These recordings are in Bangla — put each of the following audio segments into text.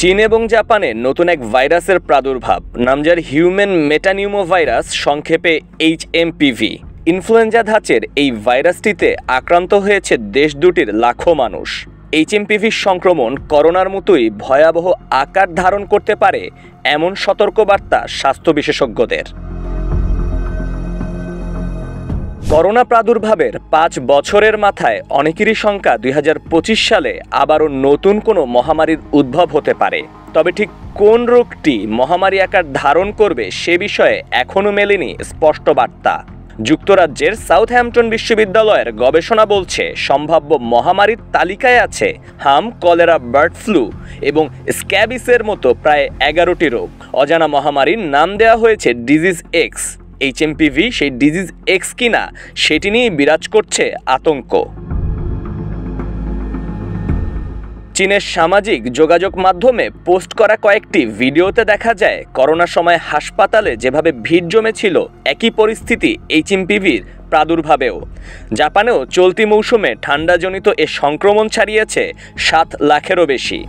চীন এবং জাপানে নতুন এক ভাইরাসের প্রাদুর্ভাব, নামজার হিউম্যান মেটানিউমোভাইরাস, সংক্ষেপে HMPV। ইনফ্লুয়েঞ্জা ধাঁচের এই ভাইরাসটিতে আক্রান্ত হয়েছে দেশ দুটির লাখো মানুষ। HMPV সংক্রমণ করোনার মতোই ভয়াবহ আকার ধারণ করতে পারে এমন সতর্কবার্তা স্বাস্থ্য বিশেষজ্ঞদের। করোনা প্রাদুর্ভাবের 5 বছরের মাথায় অনেকেরই শঙ্কা 2025 সালে আবারও নতুন কোনো মহামারীর উদ্ভব হতে পারে। তবে ঠিক কোন রোগটি মহামারী আকার ধারণ করবে সে বিষয়ে এখনও মেলেনি স্পষ্ট বার্তা। যুক্তরাজ্যের সাউথহ্যাম্পটন বিশ্ববিদ্যালয়ের গবেষণা বলছে, সম্ভাব্য মহামারীর তালিকায় আছে হাম, কলেরা, বার্ড ফ্লু এবং স্ক্যাবিসের মতো প্রায় 11টি রোগ। অজানা মহামারীর নাম দেওয়া হয়েছে ডিজিজ এক্স। HMPV সেই ডিজিজ এক্স কিনা সেটি নিয়েই বিরাজ করছে আতঙ্ক। চীনের সামাজিক যোগাযোগ মাধ্যমে পোস্ট করা কয়েকটি ভিডিওতে দেখা যায় করোনার সময় হাসপাতালে যেভাবে ভিড় জমেছিল, একই পরিস্থিতি HMPVর প্রাদুর্ভাবেও। জাপানেও চলতি মৌসুমে ঠান্ডাজনিত এ সংক্রমণ ছাড়িয়েছে 7 লাখেরও বেশি।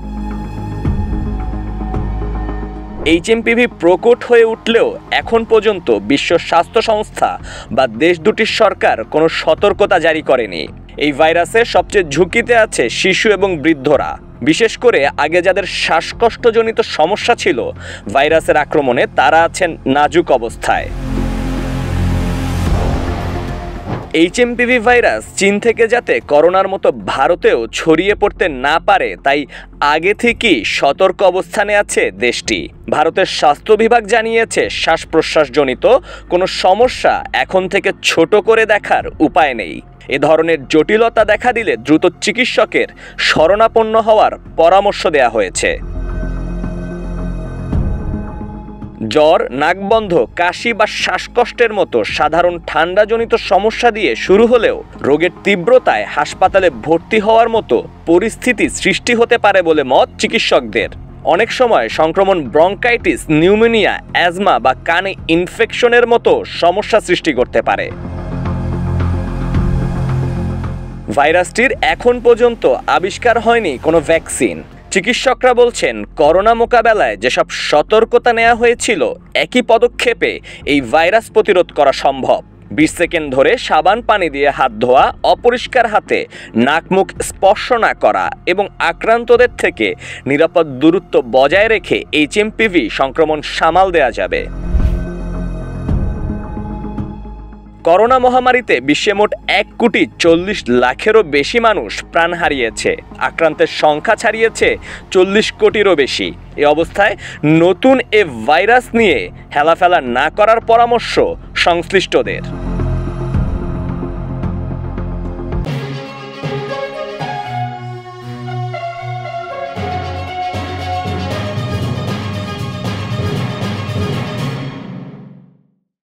HMPV প্রকট হয়ে উঠলেও এখন পর্যন্ত বিশ্ব স্বাস্থ্য সংস্থা বা দেশ দুটির সরকার কোনো সতর্কতা জারি করেনি। এই ভাইরাসের সবচেয়ে ঝুঁকিতে আছে শিশু এবং বৃদ্ধরা। বিশেষ করে আগে যাদের শ্বাসকষ্টজনিত সমস্যা ছিল, ভাইরাসের আক্রমণে তারা আছেন নাজুক অবস্থায়। HMPV ভাইরাস চীন থেকে যাতে করোনার মতো ভারতেও ছড়িয়ে পড়তে না পারে, তাই আগে থেকেই সতর্ক অবস্থানে আছে দেশটি। ভারতের স্বাস্থ্য বিভাগ জানিয়েছে, শ্বাস প্রশ্বাসজনিত কোনো সমস্যা এখন থেকে ছোট করে দেখার উপায় নেই। এ ধরনের জটিলতা দেখা দিলে দ্রুত চিকিৎসকের শরণাপন্ন হওয়ার পরামর্শ দেওয়া হয়েছে। জ্বর, নাকবন্ধ, কাশি বা শ্বাসকষ্টের মতো সাধারণ ঠান্ডাজনিত সমস্যা দিয়ে শুরু হলেও রোগের তীব্রতায় হাসপাতালে ভর্তি হওয়ার মতো পরিস্থিতি সৃষ্টি হতে পারে বলে মত চিকিৎসকদের। অনেক সময় সংক্রমণ ব্রঙ্কাইটিস, নিউমোনিয়া, অ্যাজমা বা কানে ইনফেকশনের মতো সমস্যা সৃষ্টি করতে পারে। ভাইরাসটির এখন পর্যন্ত আবিষ্কার হয়নি কোনো ভ্যাকসিন। চিকিৎসকরা বলছেন, করোনা মোকাবেলায় যেসব সতর্কতা নেওয়া হয়েছিল, একই পদক্ষেপে এই ভাইরাস প্রতিরোধ করা সম্ভব। 20 সেকেন্ড ধরে সাবান পানি দিয়ে হাত ধোয়া, অপরিষ্কার হাতে নাক মুখ স্পর্শ না করা এবং আক্রান্তদের থেকে নিরাপদ দূরত্ব বজায় রেখে HMPV সংক্রমণ সামাল দেওয়া যাবে। করোনা মহামারীতে বিশ্বে মোট 1,40 লাখেরও বেশি মানুষ প্রাণ হারিয়েছে। আক্রান্তের সংখ্যা ছাড়িয়েছে 40 কোটিরও বেশি। এ অবস্থায় নতুন এ ভাইরাস নিয়ে হেলাফেলা না করার পরামর্শ সংশ্লিষ্টদের।